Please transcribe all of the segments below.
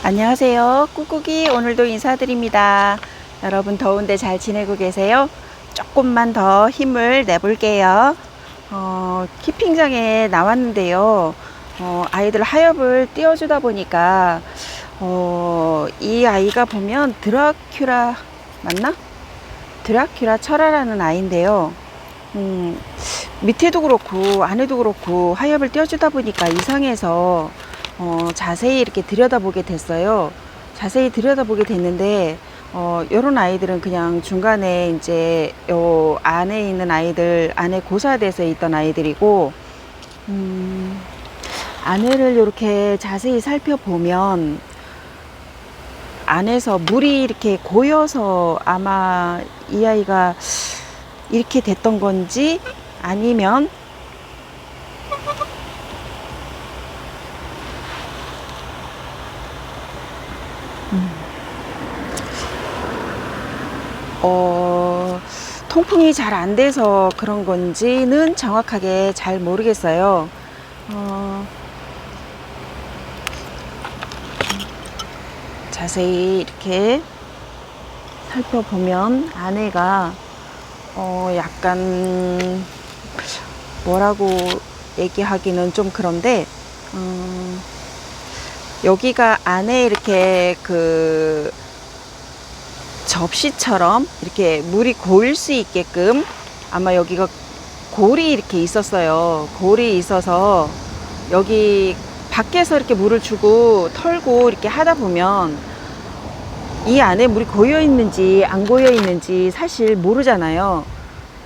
안녕하세요. 꾹꾹이 오늘도 인사드립니다. 여러분 더운데 잘 지내고 계세요? 조금만 더 힘을 내볼게요. 키핑장에 나왔는데요. 아이들 하엽을 띄워주다 보니까 이 아이가 보면 드라큘라 맞나? 드라큘라 철화라는 아이인데요. 밑에도 그렇고 안에도 그렇고 하엽을 띄워주다 보니까 이상해서 자세히 이렇게 들여다보게 됐어요. 자세히 들여다보게 됐는데 요런 아이들은 그냥 중간에 이제 요 안에 있는 아이들, 안에 고사돼서 있던 아이들이고, 안에를 이렇게 자세히 살펴보면 안에서 물이 이렇게 고여서 아마 이 아이가 이렇게 됐던 건지 아니면 통풍이 잘 안 돼서 그런 건지는 정확하게 잘 모르겠어요. 자세히 이렇게 살펴보면 안에가 약간 뭐라고 얘기하기는 좀 그런데 여기가 안에 이렇게 그 접시처럼 이렇게 물이 고일 수 있게끔 아마 여기가 골이 이렇게 있었어요. 골이 있어서 여기 밖에서 이렇게 물을 주고 털고 이렇게 하다 보면 이 안에 물이 고여 있는지 안 고여 있는지 사실 모르잖아요.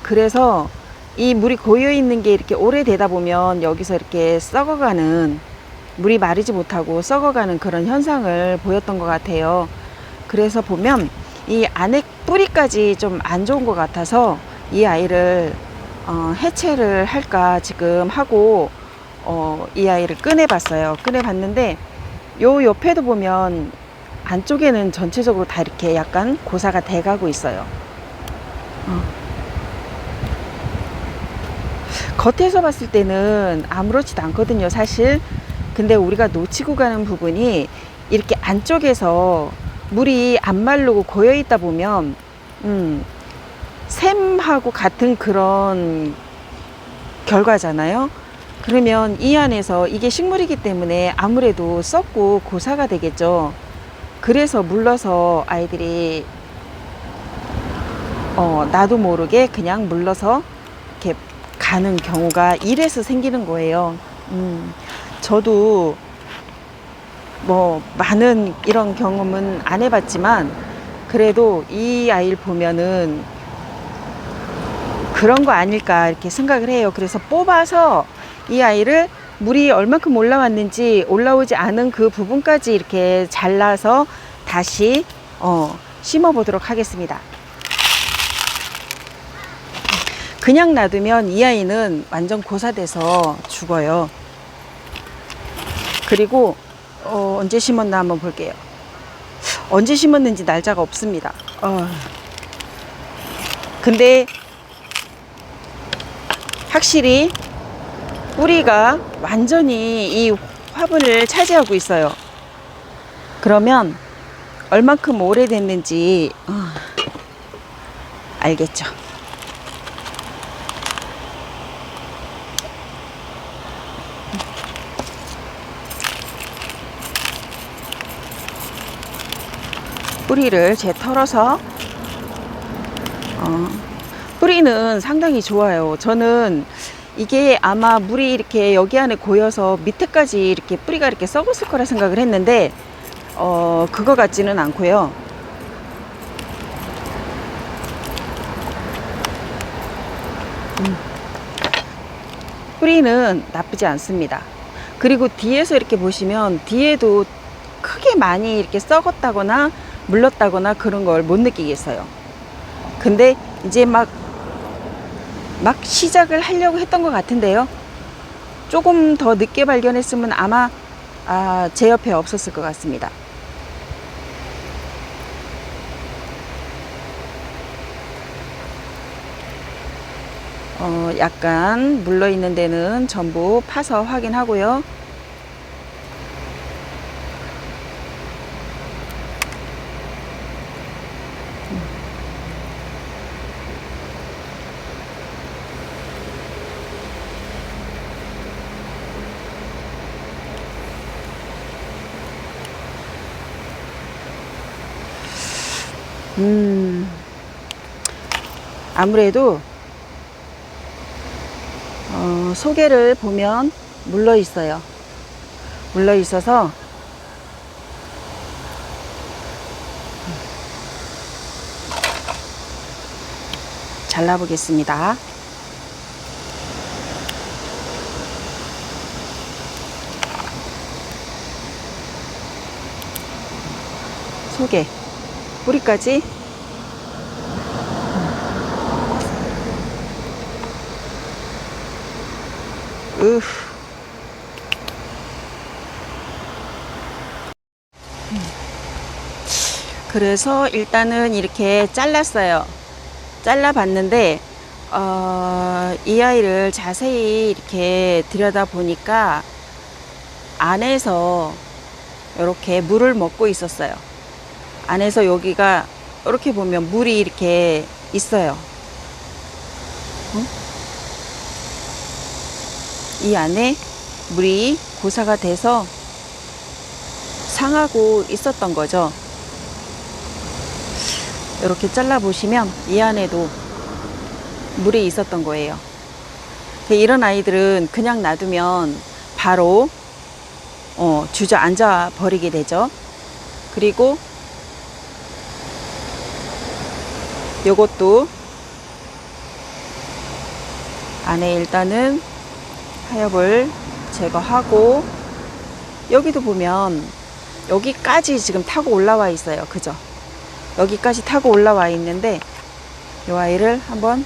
그래서 이 물이 고여 있는 게 이렇게 오래되다 보면 여기서 이렇게 썩어가는, 물이 마르지 못하고 썩어가는 그런 현상을 보였던 것 같아요. 그래서 보면 이 안에 뿌리까지 좀 안 좋은 것 같아서 이 아이를 해체를 할까 지금 하고 이 아이를 꺼내봤어요. 꺼내봤는데 요 옆에도 보면 안쪽에는 전체적으로 다 이렇게 약간 고사가 돼가고 있어요. 겉에서 봤을 때는 아무렇지도 않거든요, 사실. 근데 우리가 놓치고 가는 부분이 이렇게 안쪽에서 물이 안 마르고 고여 있다 보면 샘하고 같은 그런 결과잖아요. 그러면 이 안에서 이게 식물이기 때문에 아무래도 썩고 고사가 되겠죠. 그래서 물러서 아이들이 나도 모르게 그냥 물러서 이렇게 가는 경우가 이래서 생기는 거예요. 저도 뭐 많은 이런 경험은 안 해봤지만 그래도 이 아이를 보면은 그런 거 아닐까 이렇게 생각을 해요. 그래서 뽑아서 이 아이를 물이 얼만큼 올라왔는지 올라오지 않은 그 부분까지 이렇게 잘라서 다시 심어 보도록 하겠습니다. 그냥 놔두면 이 아이는 완전 고사돼서 죽어요. 그리고 언제 심었나 한번 볼게요. 언제 심었는지 날짜가 없습니다. 근데 확실히 뿌리가 완전히 이 화분을 차지하고 있어요. 그러면 얼만큼 오래됐는지 알겠죠. 뿌리를 털어서 뿌리는 상당히 좋아요. 저는 이게 아마 물이 이렇게 여기 안에 고여서 밑에까지 이렇게 뿌리가 이렇게 썩었을 거라 생각을 했는데 그거 같지는 않고요. 뿌리는 나쁘지 않습니다. 그리고 뒤에서 이렇게 보시면 뒤에도 크게 많이 이렇게 썩었다거나 물렀다거나 그런 걸 못 느끼겠어요. 근데 이제 막 시작을 하려고 했던 것 같은데요. 조금 더 늦게 발견했으면 아마 제 옆에 없었을 것 같습니다. 약간 물러 있는 데는 전부 파서 확인하고요. 아무래도 속에를 보면 물러 있어요. 물러 있어서 잘라 보겠습니다. 속에 뿌리까지 그래서 일단은 이렇게 잘랐어요. 잘라 봤는데 이 아이를 자세히 이렇게 들여다 보니까 안에서 이렇게 물을 먹고 있었어요. 안에서 여기가 이렇게 보면 물이 이렇게 있어요. 이 안에 물이 고사가 돼서 상하고 있었던 거죠. 이렇게 잘라 보시면 이 안에도 물이 있었던 거예요. 이런 아이들은 그냥 놔두면 바로 주저앉아 버리게 되죠. 그리고 요것도 안에 일단은 하엽을 제거하고, 여기도 보면 여기까지 지금 타고 올라와 있어요. 그죠? 여기까지 타고 올라와 있는데 이 아이를 한번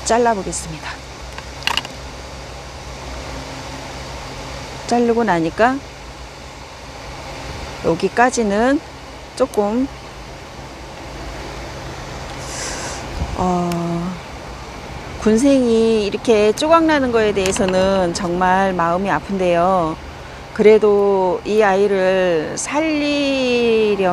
잘라 보겠습니다. 자르고 나니까 여기까지는 조금 군생이 이렇게 조각나는 거에 대해서는 정말 마음이 아픈데요. 그래도 이 아이를 살리려면은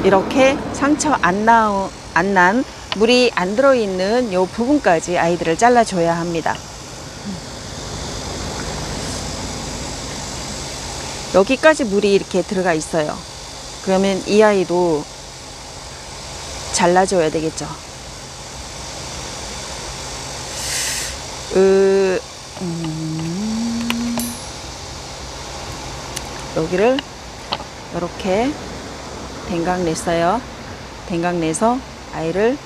이렇게 상처 안 난 물이 안 들어있는 요 부분까지 아이들을 잘라줘야 합니다. 여기까지 물이 이렇게 들어가 있어요. 그러면 이 아이도 잘라줘야 되겠죠. 여기를 이렇게 댕강 냈어요. 댕강 내서 아이를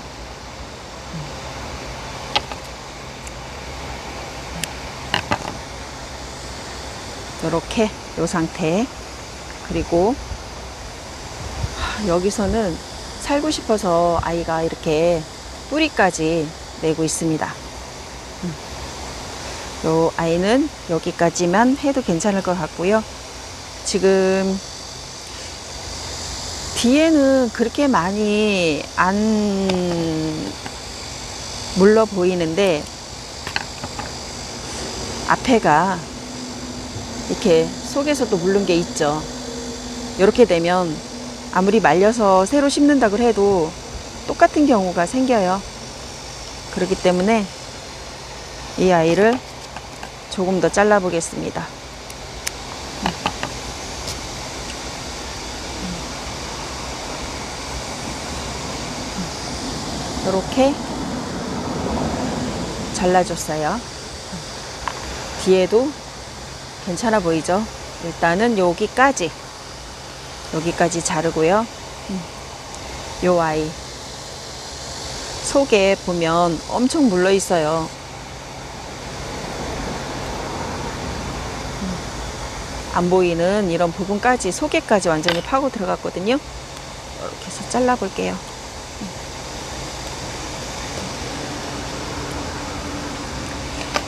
이렇게 요 상태. 그리고 여기서는 살고 싶어서 아이가 이렇게 뿌리까지 내고 있습니다. 요 아이는 여기까지만 해도 괜찮을 것 같고요. 지금 뒤에는 그렇게 많이 안 물러 보이는데 앞에가 이렇게 속에서도 물른 게 있죠. 이렇게 되면 아무리 말려서 새로 심는다고 해도 똑같은 경우가 생겨요. 그렇기 때문에 이 아이를 조금 더 잘라 보겠습니다. 이렇게 잘라줬어요. 뒤에도 괜찮아 보이죠? 일단은 여기까지 자르고요. 요 아이 속에 보면 엄청 물러 있어요. 안 보이는 이런 부분까지, 속에까지 완전히 파고 들어갔거든요. 이렇게 해서 잘라 볼게요.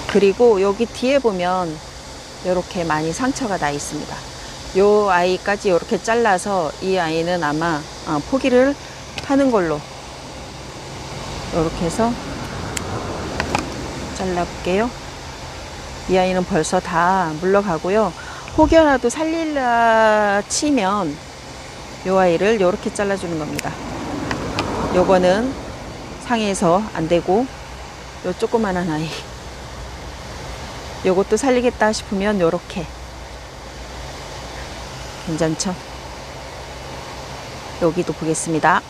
그리고 여기 뒤에 보면 이렇게 많이 상처가 나 있습니다. 요 아이까지 이렇게 잘라서 이 아이는 아마 포기를 하는 걸로 이렇게 해서 잘라 볼게요. 이 아이는 벌써 다 물러가고요. 혹여라도 살릴라 치면 요 아이를 이렇게 잘라주는 겁니다. 요거는 상해서 안 되고, 요 조그만한 아이 요것도 살리겠다 싶으면 요렇게. 괜찮죠? 여기도 보겠습니다.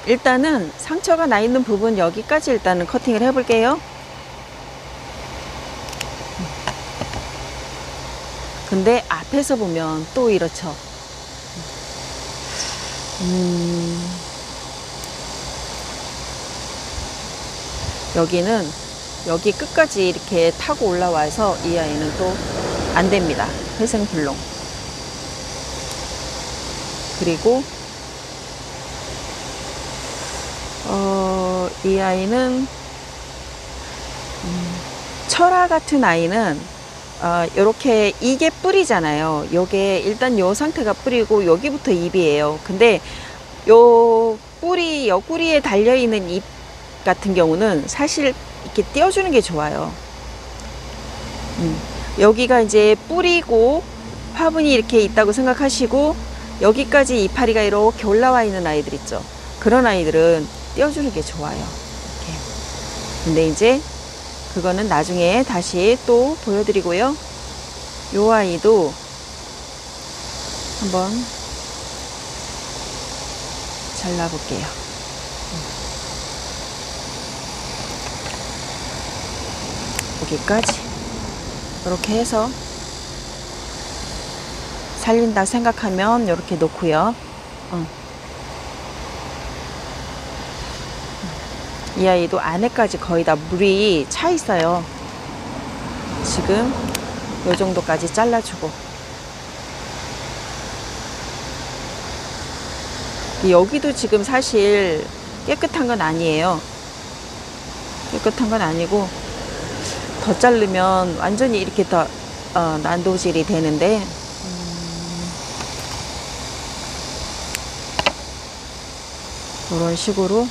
일단은 상처가 나 있는 부분 여기까지 일단은 커팅을 해 볼게요. 근데 앞에서 보면 또 이렇죠. 여기는 여기 끝까지 이렇게 타고 올라와서 이 아이는 또 안 됩니다. 회생불능. 그리고 이 아이는 철아 같은 아이는 요렇게 이게 뿌리잖아요. 요게 일단 요 상태가 뿌리고 여기부터 잎이에요. 근데 요 뿌리, 옆구리에 달려있는 잎 같은 경우는 사실 이렇게 띄워주는 게 좋아요. 여기가 이제 뿌리고 화분이 이렇게 있다고 생각하시고 여기까지 이파리가 이렇게 올라와 있는 아이들 있죠. 그런 아이들은 띄워주는 게 좋아요. 이렇게. 근데 이제 그거는 나중에 다시 또 보여드리고요. 요 아이도 한번 잘라볼게요. 여기까지 이렇게 해서 살린다 생각하면 이렇게 놓고요. 이 아이도 안에까지 거의 다 물이 차 있어요. 지금 요 정도까지 잘라주고, 여기도 지금 사실 깨끗한 건 아니에요. 깨끗한 건 아니고 더 자르면 완전히 이렇게 더 난도질이 되는데, 이런 식으로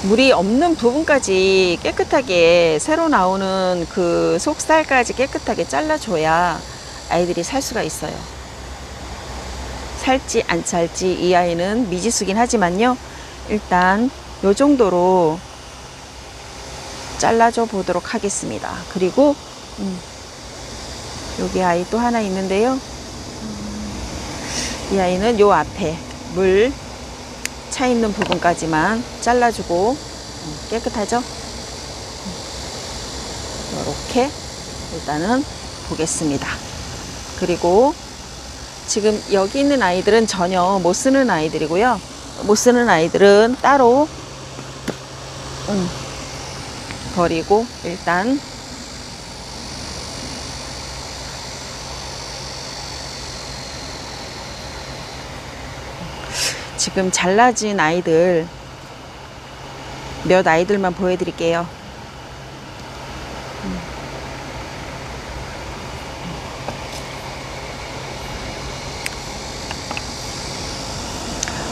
물이 없는 부분까지 깨끗하게 새로 나오는 그 속살까지 깨끗하게 잘라줘야 아이들이 살 수가 있어요. 살지 안 살지 이 아이는 미지수긴 하지만요, 일단 요 정도로 잘라줘 보도록 하겠습니다. 그리고 여기 아이 또 하나 있는데요, 이 아이는 요 앞에 물 차 있는 부분까지만 잘라주고, 깨끗하죠? 이렇게 일단은 보겠습니다. 그리고 지금 여기 있는 아이들은 전혀 못 쓰는 아이들이고요. 못 쓰는 아이들은 따로 버리고, 일단 지금 잘라진 아이들 몇 아이들만 보여드릴게요.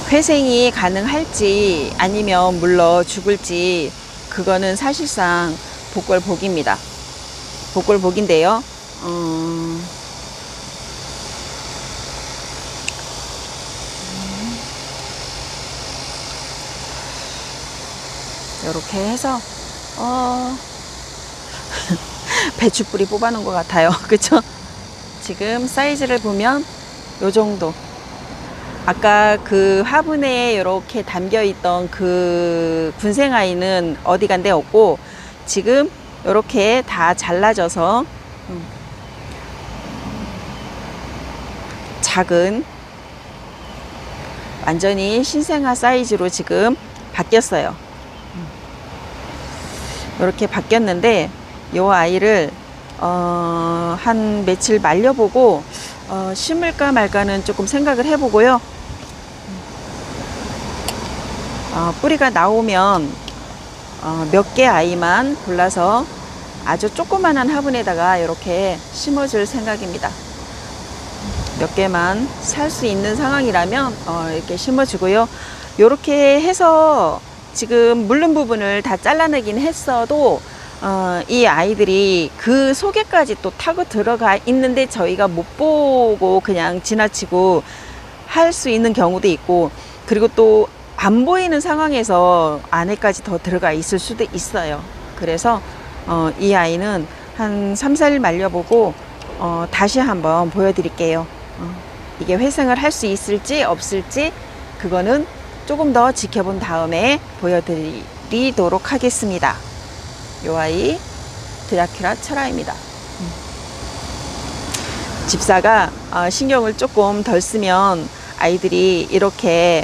회생이 가능할지 아니면 물러 죽을지 그거는 사실상 복골복입니다. 복골복인데요. 이렇게 해서 배추뿌리 뽑아놓은 것 같아요. 그쵸? 지금 사이즈를 보면 요 정도. 아까 그 화분에 이렇게 담겨 있던 그 군생아이는 어디 간 데 없고, 지금 이렇게 다 잘라져서 작은 완전히 신생아 사이즈로 지금 바뀌었어요. 이렇게 바뀌었는데 요 아이를 한 며칠 말려보고 심을까 말까는 조금 생각을 해보고요. 뿌리가 나오면 몇 개 아이만 골라서 아주 조그만한 화분에다가 이렇게 심어줄 생각입니다. 몇 개만 살 수 있는 상황이라면 이렇게 심어주고요. 이렇게 해서 지금 물른 부분을 다 잘라내긴 했어도 이 아이들이 그 속에까지 또 타고 들어가 있는데 저희가 못 보고 그냥 지나치고 할 수 있는 경우도 있고, 그리고 또 안 보이는 상황에서 안에까지 더 들어가 있을 수도 있어요. 그래서 이 아이는 한 3, 4일 말려보고 다시 한번 보여드릴게요. 이게 회생을 할 수 있을지 없을지 그거는 조금 더 지켜본 다음에 보여드리도록 하겠습니다. 요 아이 드라큘라 철아입니다. 집사가 신경을 조금 덜 쓰면 아이들이 이렇게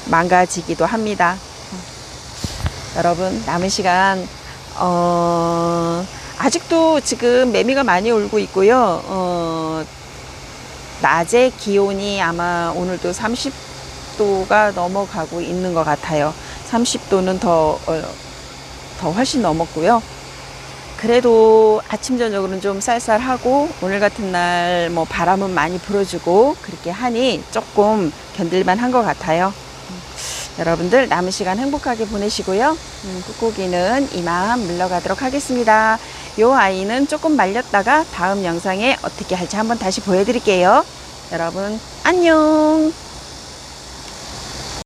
망가지기도 합니다. 여러분 남은 시간 아직도 지금 매미가 많이 울고 있고요. 낮에 기온이 아마 오늘도 30도가 넘어가고 있는 것 같아요. 30도는 더 훨씬 넘었고요. 그래도 아침 저녁으로는 좀 쌀쌀하고 오늘 같은 날 뭐 바람은 많이 불어주고 그렇게 하니 조금 견딜만 한 것 같아요. 여러분들 남은 시간 행복하게 보내시고요. 꾹꾹이는 이만 물러가도록 하겠습니다. 요 아이는 조금 말렸다가 다음 영상에 어떻게 할지 한번 다시 보여드릴게요. 여러분 안녕.